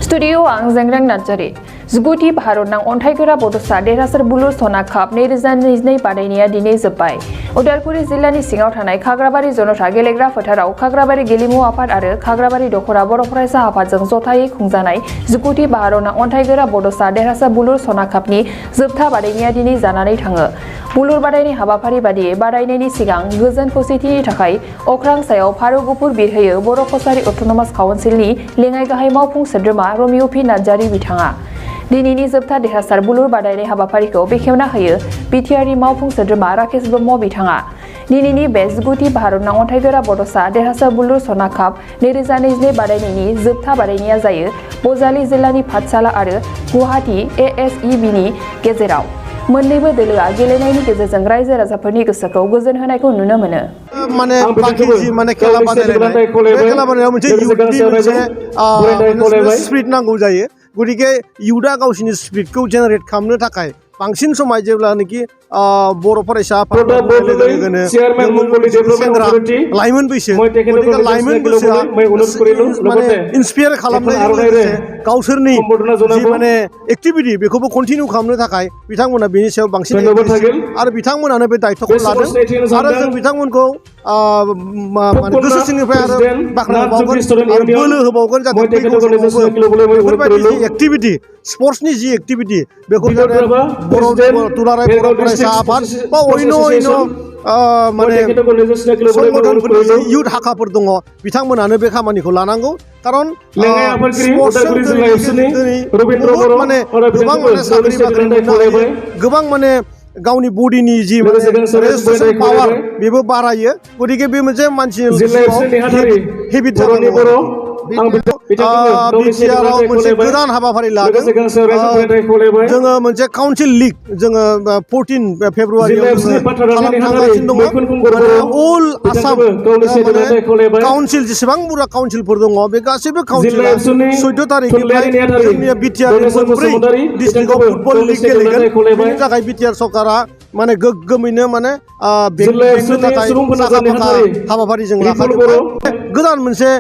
Studio आं जेंग्रें नार्जारी जिगुथि भारतनां अन्थाइगोरा बड'सा देरहासार बुलुर सना काप 2022 बादायनाया दिनै जोब्बाय। उदालगुरि जिल्लानि सिङाव थानाय खाग्राबारि जनता गेलेग्रा फोथाराव खाग्राबारि गेलेमु आफाद आरो खाग्राबारि दखरा बर' फरायसा आफादजों जथायै खुंजानाय जिगुथि भारतनां अन्थाइगोरा बड'सा देरहासार बुलुर सना कापनि जोबथा बादायनाया दिनै जानानै थाङो। बुलुर बादायनाय हाबाफारि बादियै बादायनायनि सिगां गोजोन खौसेथिनि थाखाय अख्रां सायाव फारौ गुफुर बिरहोयो बर' कसारी अट'नमास काउन्सिलनि लेङाइ गाहाय मावफुं सोद्रोमा रमिअ पि नार्जारी बिथाङा। दिनैनि जोबथा देरहासार बुलुर बादायनाय हाबाफारिखौ बेखेवना होयो बिटिआरनि मावफुं सोद्रोमा राकेश ब्रह्म बिथाङा। दिनैनि बे जिगुथि भारतनां अन्थाइगोरा बड'सा देरहासार बुलुर सना काप 2022 बादायनायनि जोबथा बादायनाया जायो बजालि जिल्लानि पाठशाला आरो गुवाहाटी ASEBनि गेजेराव। मोन्नैबो दोलोआ गेलेनायनि गेजेरजों रायजो राजाफोरनि गोसोखौ गोजोन होनायखौ नुनो मोनो। खेला बादायनायाव मोनसे स्पिरिट नांगौ जायो। गतिके इयुथआ गावसिनि स्पिरिटखौ जेनेरेट खालामनो थाखाय बांसिन समाय जेब्लानोखि बर' फरायसा लाइमोन बैसो लाइमोन बैसोआ माने इन्सपायार खालामनायजों लोगोसे गावसोरनि जि माने एक्टिभिटि बेखौबो कन्टिनिउ खालामनो थाखाय बिथांमोना बेनि सायाव बांसिन आरो बिथांमोनानो बे दायित्वखौ लादों आरो जों बिथांमोनखौ गोसो सिंनिफ्राय आरो बाख्नायबावगोन आरो बोलो होबावगोन जाहाथे बेफोरबायदि जि एक्टिभिटि स्पर्ट्सनि जि एक्टिभिटि बेखौ दुलाराय बर' फरायसा आफाद बा अन्य माने संगठनफोरनि इयुथ हाखाफोर दङ बिथांमोनानो बे खामानिखौ लानांगौ। खारन माने गोबां माने साख्रि बाख्रि मोननो हायो, गोबां माने गावनि बडिनि जि पावार बेबो बारायो। गतिके बे मोनसे मानसिनि हेबिट जानांगौ। बिटिआरआव मोनसे गोदान हाबाफारि लादों। जोङो मोनसे काउन्सिल लिग जोङो 14 फेब्रुवारियाव खालामगासिनो दङ। अल आसाम काउन्सिल जेसेबां बुरजा काउन्सिलफोर दङ बे गासैबो काउन्सिला 14 थारिखनिफ्राय जोंनि बिटिआरनि मोनब्रै डिस्ट्रिक्टआव फुटबल लिग गेलेगोन। बेनि थाखाय बिटिआर सरकारा माने गोग्गोमैनो माने बेंनो थाखाय साखा फाखा हाबाफारि जों लाखाजोब्बाय। गोदान मोनसे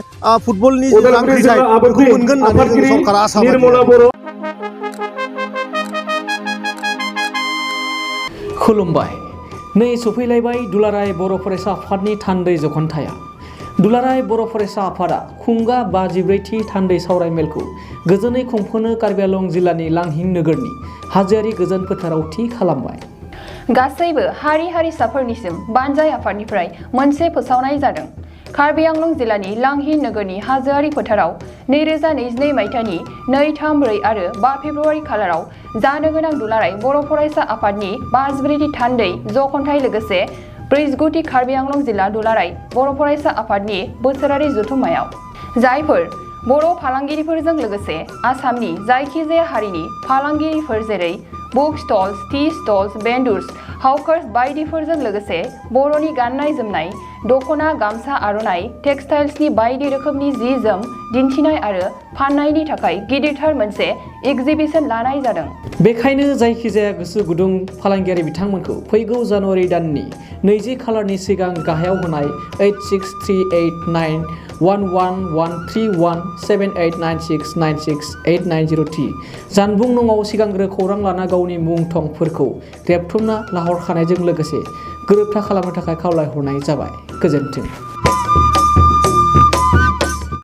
फुटबलनि जांख्रिथाय बेखौ मोनगोन होननानै जों सरकारा आसा खालामो। खुलुमबाय। नै सफैलायबाय दुलाराय बर' फरायसा आफादनि थान्दै जखनथाया। दुलाराय बर' फरायसा आफादा खुंगा 53थि थान्दै सावरायमेलखौ गोजोनै खुंफुंनो कार्बि आंलं जिल्लानि लांहिं नोगोरनि हाजोआरि गोजोन फोथाराव थि खालामबाय। गासैबो हारि हारिसाफोरनिसिम बानजाय आफादनिफ्राय मोनसे फोसावनाय जादों। कार्बि आंलं जिल्लानि लांहिं नोगोरनि हाजोआरि फोथाराव 2022 मायथाइनि 2, 3, 4 आरो 5 फेब्रुवारि खालाराव जानो गोनां दुलाराय बर' फरायसा आफादनि 53थि थान्दै जखनथाय लोगोसे 49थि कार्बि आंलं जिल्ला दुलाराय बर' फरायसा आफादनि बोसोरारि जथुम्मायाव जायफोर बर' फालांगिरिफोरजों लोगोसे आसामनि जायखिजाया हारिनि फालांगिरिफोर जेरै book stalls, tea stalls, vendors, hawkers बायदिफोरजों लोगोसे बर'नि गाननाय जोमनाय, दखना, गामसा, आर'नाइ, टेक्सटाइल्सनि बायदि रोखोमनि जि जोम दिन्थिनाय आरो फाननायनि थाखाय गिदिरथार मोनसे एग्जिबिशन लानाय जादों। बेखायनो जायखिजाया गोसो गुदुं फालांगियारि बिथांमोनखौ फैगौ जानुवारि दाननि 20 खालारनि सिगां गाहायाव होनाय 863891131789696890T जानबुं नङाव सिगांग्रो खौरां लाना गावनि मुं थंफोरखौ रेबथुमना लाहरखानायजों लोगोसे गोरोबथा खालामनो थाखाय खावलायहरनाय जाबाय। गोजोन्थों।